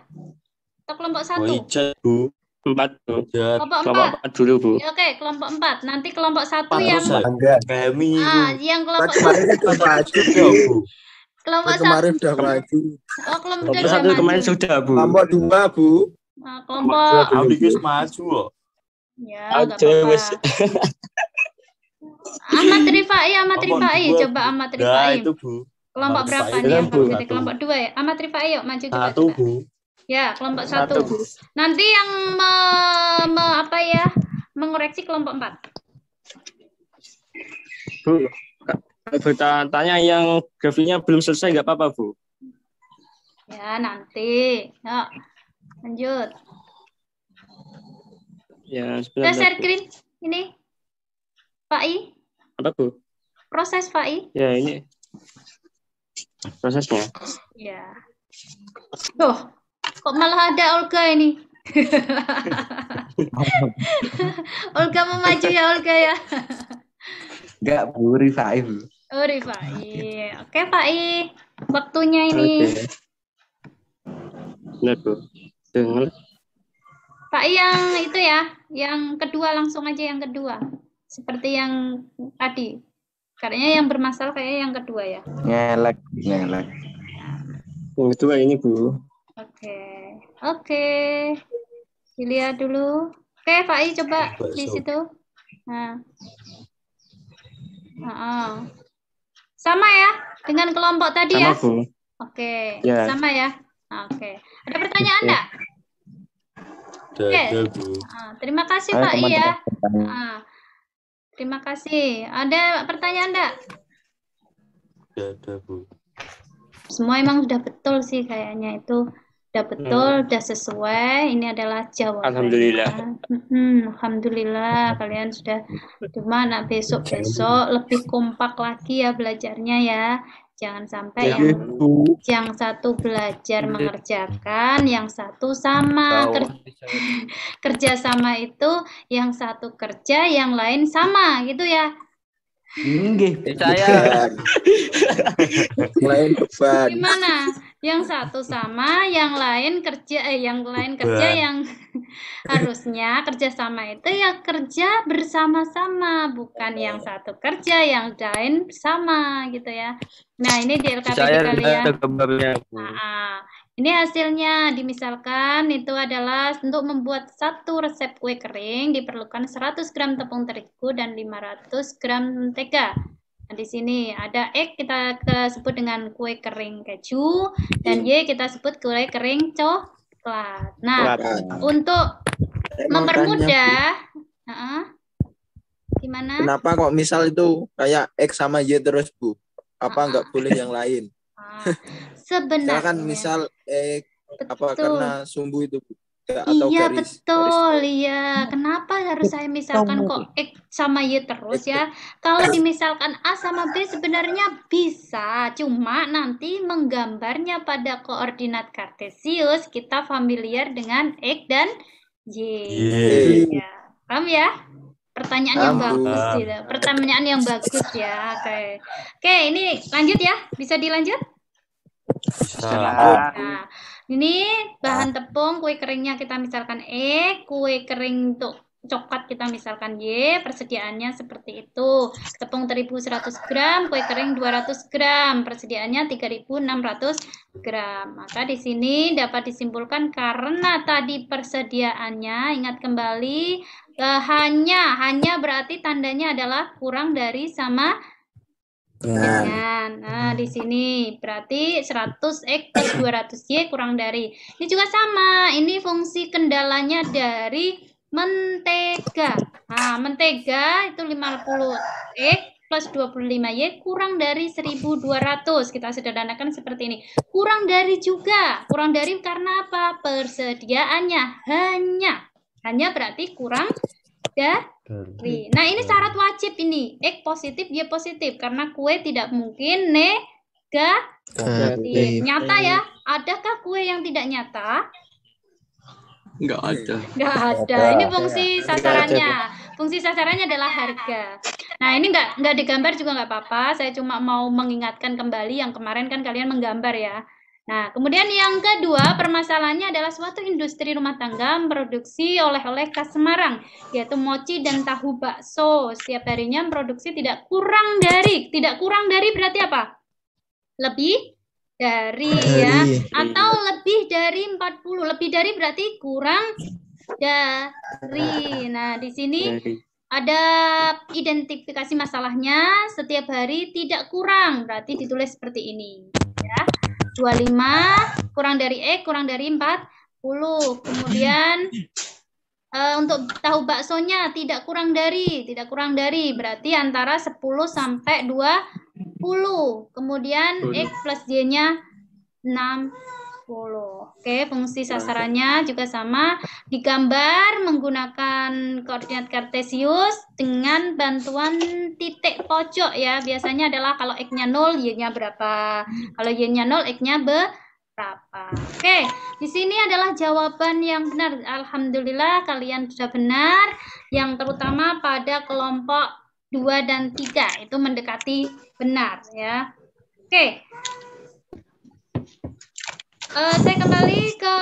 Atau kelompok 1? Oh, ijat, Bu. 4, Bu. Kelompok 4 dulu, Bu. Oke, kelompok 4. Nanti kelompok 1 yang Kemi. yang kelompok Kemarin udah maju, Bu. kelompok 1. Kemarin udah maju. Oh, kelompok Kelompok 1 1 kemarin sudah, Bu. Kelompok 2, Bu. Kelompok Abis maju kok. ya, enggak apa-apa. Ahmad Rifai, coba Ahmad Nah, Rifai. itu, Bu. Kelompok berapa nih yang harus ini? Kelompok 2 ya? Ahmad Rifai, yuk maju coba. 1, Bu. Ya, kelompok 1. 1, Bu. Nanti yang mengoreksi kelompok 4. Bu, bertanya yang grafiknya belum selesai nggak apa-apa, Bu? Ya, nanti. Yuk, lanjut. Ya, Kita sebentar, share Bu. screen ini. Pak I, Apa, Bu? proses Pak I. Ya, ini prosesnya. Ya. Tuh, kok malah ada Olga ini? Olga mau maju ya, Olga ya? Enggak, Bu, Rifai, Bu. Oh, Rifai. Oke, Pak I. Waktunya ini. Oke. Benar, Bu. Dengar. Pak I yang itu ya, yang kedua langsung aja yang kedua. Seperti yang tadi. Kayaknya yang bermasalah kayak yang kedua ya. Ngelek. Yang kedua ini, Bu. Oke. Dilihat dulu. Oke, Pak I coba di situ. Nah. Sama ya dengan kelompok tadi ya? Sama, Bu. Oke, Ya. sama ya. Oke. Ada pertanyaan enggak? Oke. Terima kasih Pak I ya. Terima kasih. Ada pertanyaan enggak? Ada, Bu. Semua emang sudah betul sih kayaknya itu. Sudah betul, sudah sesuai. Ini adalah jawabannya. Alhamdulillah. Alhamdulillah kalian sudah. Cuma nak besok-besok lebih kompak lagi ya belajarnya ya. Jangan sampai yang satu belajar mengerjakan, yang satu sama kerja sama itu, yang satu kerja, yang lain sama gitu ya. Nggih, Saya. Lain beban. Yang satu sama, yang lain kerja, yang harusnya kerja sama itu ya kerja bersama-sama, bukan yang satu kerja, yang lain bersama gitu ya. Nah, ini di LKPD kalian. Ini hasilnya, dimisalkan itu adalah untuk membuat satu resep kue kering diperlukan 100 gram tepung terigu dan 500 gram mentega. Nah, di sini ada X kita sebut dengan kue kering keju dan Y kita sebut kue kering coklat. Nah, untuk mempermudah, gimana? Kenapa kok misal itu kayak X sama Y terus, Bu? Apa nggak boleh yang lain? Sebenarnya kan misal apa karena sumbu itu, Bu? Atau iya garis, betul garis. Iya, kenapa harus saya misalkan kok X sama Y terus ya? Kalau dimisalkan A sama B sebenarnya bisa, cuma nanti menggambarnya pada koordinat kartesius kita familiar dengan X dan Y. Ya, paham ya? Pertanyaan yang bagus gitu. Pertanyaan yang bagus ya. Oke, ini lanjut ya. Bisa dilanjut? Bisa. Nah, ini bahan tepung kue keringnya kita misalkan E, kue kering untuk coklat kita misalkan Y, persediaannya seperti itu. Tepung terigu 100 gram, kue kering 200 gram, persediaannya 3.600 gram. Maka di sini dapat disimpulkan karena tadi persediaannya, ingat kembali, hanya berarti tandanya adalah kurang dari sama dengan. Nah, di sini berarti 100X plus 200Y kurang dari. Ini juga sama. Ini fungsi kendalanya dari mentega. Nah, mentega itu 50X plus 25Y kurang dari 1200. Kita sederhanakan seperti ini. Kurang dari juga. Kurang dari karena apa? Persediaannya hanya berarti kurang dari. Nah, ini syarat wajib ini. X positif, Y positif. Karena kue tidak mungkin negatif. Nyata ya? Adakah kue yang tidak nyata? Enggak ada. Enggak ada. Ini fungsi sasarannya. Fungsi sasarannya adalah harga. Nah, ini enggak digambar juga nggak apa-apa. Saya cuma mau mengingatkan kembali yang kemarin kan kalian menggambar ya. Nah, kemudian yang kedua, permasalahannya adalah suatu industri rumah tangga memproduksi oleh-oleh khas Semarang, yaitu mochi dan tahu bakso. Setiap harinya memproduksi tidak kurang dari berarti apa? Lebih dari ya, atau lebih dari 40. Lebih dari berarti kurang dari. Nah, di sini ada identifikasi masalahnya, setiap hari tidak kurang, berarti ditulis seperti ini ya. 25 kurang dari X kurang dari 40. Kemudian untuk tahu baksonya tidak kurang dari berarti antara 10 sampai 20. Kemudian X plus Y-nya 60. Oke, fungsi sasarannya juga sama, digambar menggunakan koordinat kartesius dengan bantuan titik pojok ya. Biasanya adalah kalau X-nya 0, Y-nya berapa. Kalau Y-nya 0, X-nya berapa. Oke, di sini adalah jawaban yang benar. Alhamdulillah kalian sudah benar. Yang terutama pada kelompok 2 dan 3 itu mendekati benar ya. Oke. Saya kembali ke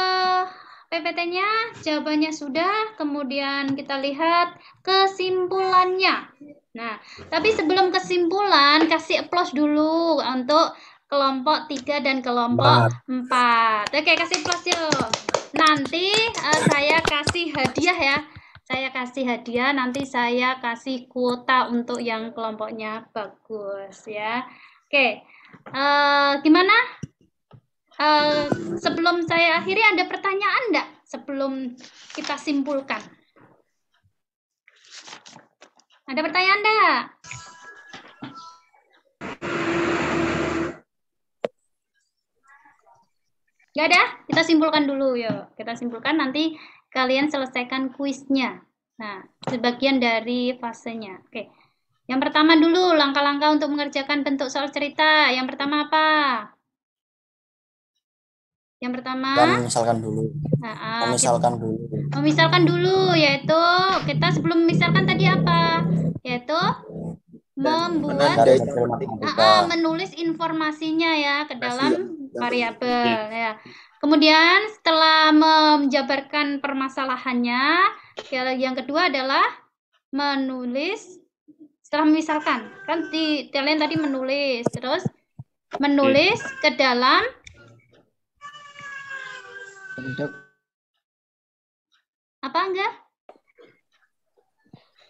PPT-nya, jawabannya sudah, kemudian kita lihat kesimpulannya. Nah, tapi sebelum kesimpulan, kasih applause dulu untuk kelompok 3 dan kelompok 4. Oke, kasih applause yuk. Nanti saya kasih hadiah ya. Saya kasih hadiah, nanti saya kasih kuota untuk yang kelompoknya bagus ya. Oke, gimana? Sebelum saya akhiri ada pertanyaan enggak sebelum kita simpulkan? Ada pertanyaan enggak? Enggak ada? Kita simpulkan dulu yuk. Kita simpulkan nanti kalian selesaikan kuisnya. Nah, sebagian dari fasenya. Oke. Yang pertama dulu langkah-langkah untuk mengerjakan bentuk soal cerita. Yang pertama apa? Yang pertama, memisahkan dulu, yaitu kita sebelum memisahkan tadi apa? Yaitu membuat, menulis informasinya ya ke dalam variabel ya. Kemudian setelah menjabarkan permasalahannya, yang kedua adalah menulis. Setelah memisalkan, kan kalian tadi menulis, terus menulis ke dalam apa enggak?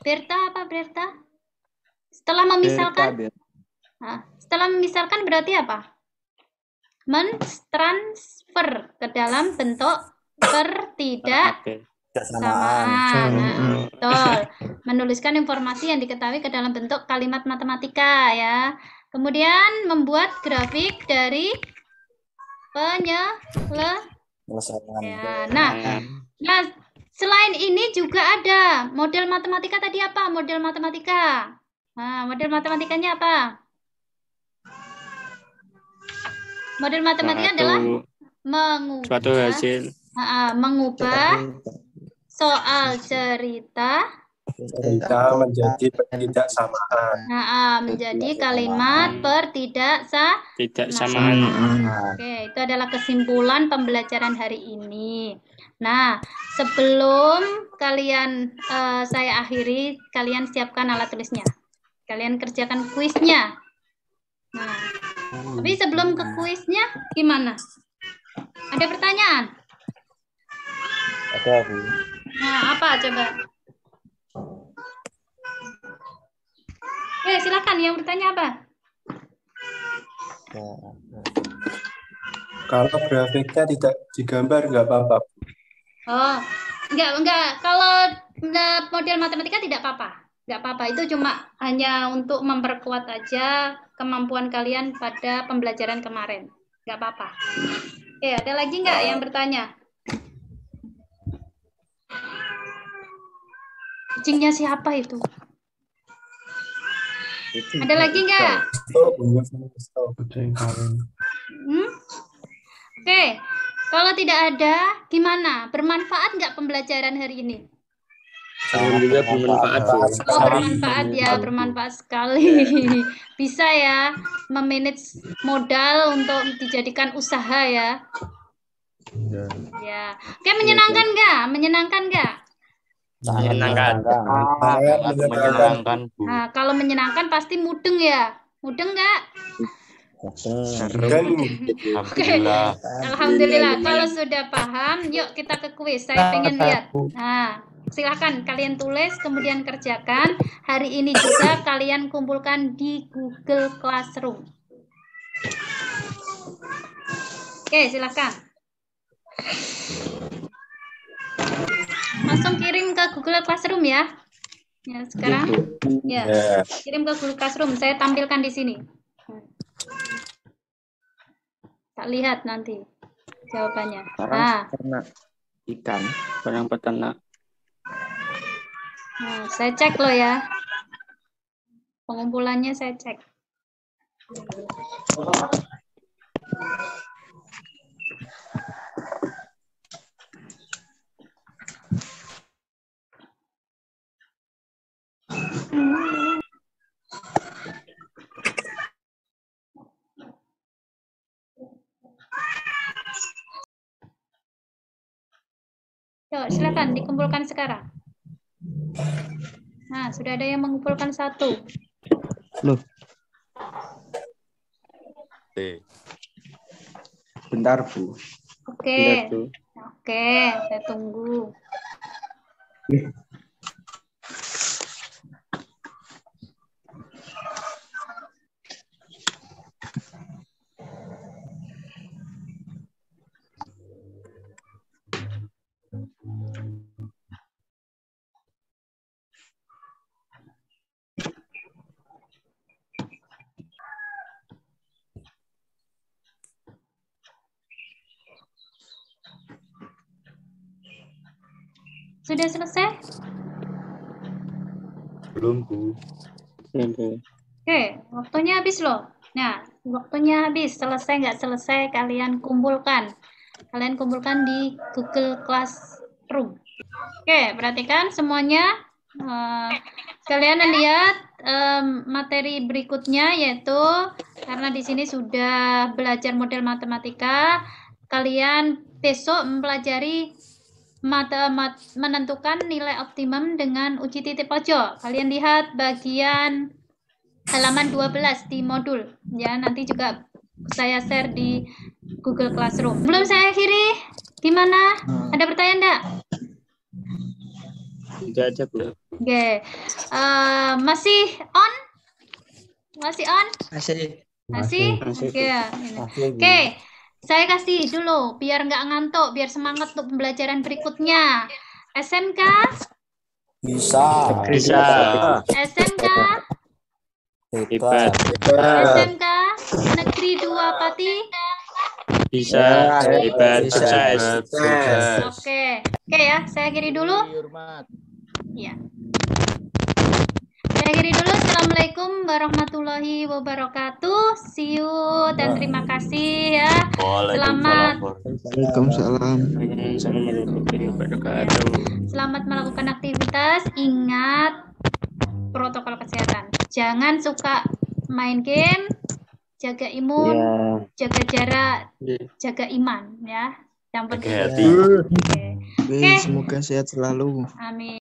Berta apa Berta? Setelah memisalkan, setelah memisalkan berarti apa? Mentransfer ke dalam bentuk ketidaksamaan. Nah, betul. Menuliskan informasi yang diketahui ke dalam bentuk kalimat matematika ya. Kemudian membuat grafik dari penyelesaian. Ya, nah, selain ini juga ada model matematika tadi apa? Model matematika. Nah, model matematikanya apa? Model matematika adalah mengubah soal cerita menjadi pertidaksamaan. Menjadi kalimat pertidaksamaan. Oke, itu adalah kesimpulan pembelajaran hari ini. Nah, sebelum kalian saya akhiri, kalian siapkan alat tulisnya. Kalian kerjakan kuisnya. Nah, tapi sebelum ke kuisnya, gimana? Ada pertanyaan? Ada, Bu. Nah, apa coba? Silakan yang bertanya apa? Kalau grafiknya tidak digambar nggak apa-apa. Oh, enggak. Kalau model matematika tidak apa-apa. Nggak apa-apa, itu cuma hanya untuk memperkuat aja kemampuan kalian pada pembelajaran kemarin. Nggak apa-apa. Oke, ada lagi nggak yang bertanya? Kucingnya siapa itu? Ada lagi nggak? Oke, kalau tidak ada, gimana? Bermanfaat nggak pembelajaran hari ini? Alhamdulillah bermanfaat. Bermanfaat ya, bermanfaat sekali. Bisa ya memanage modal untuk dijadikan usaha ya. Ya. Oke, menyenangkan nggak? Menyenangkan nggak? Menyenangkan. Menyenangkan, Bu. Nah, kalau menyenangkan pasti mudeng ya. Mudeng nggak? Alhamdulillah. Alhamdulillah. Kalau sudah paham, yuk kita ke kuis. Saya pengen lihat. Nah, silakan kalian tulis, kemudian kerjakan. Hari ini juga kalian kumpulkan di Google Classroom. Oke, silakan. Langsung kirim ke Google Classroom ya. Ya, sekarang. Ya, kirim ke Google Classroom. Saya tampilkan di sini. Tak lihat nanti jawabannya. Ternak ikan. Barang peternak. Nah, saya cek loh ya. Pengumpulannya saya cek. Yuk, silakan dikumpulkan sekarang. Nah, sudah ada yang mengumpulkan satu. Loh. Bentar, Bu. Oke. Oke, saya tunggu. Sudah selesai? Belum, Bu. Oke, waktunya habis loh. Nah, waktunya habis. Selesai nggak selesai, kalian kumpulkan. Kalian kumpulkan di Google Classroom. Oke, perhatikan semuanya. Kalian lihat materi berikutnya, yaitu karena di sini sudah belajar model matematika, kalian besok mempelajari menentukan nilai optimum dengan uji titik pojok. Kalian lihat bagian halaman 12 di modul. Ya, nanti juga saya share di Google Classroom. Belum saya akhiri, gimana? Ada pertanyaan enggak? Tidak aja, Bu. Oke. Masih on? Masih on? Masih? Oke. Oke. Saya kasih dulu biar nggak ngantuk, biar semangat untuk pembelajaran berikutnya. SMK? Bisa. SMK? Hebat. SMK? Negeri 2 Pati? Bisa. Hebat. Sukses. Oke. Oke ya, saya akhiri dulu. Ya. Saya akhiri dulu. Assalamualaikum warahmatullahi wabarakatuh. See you dan terima kasih ya. Selamat. Waalaikumsalam. Selamat melakukan aktivitas. Ingat protokol kesehatan. Jangan suka main game. Jaga imun, jaga jarak, jaga iman ya. Yang penting. Semoga sehat selalu. Amin.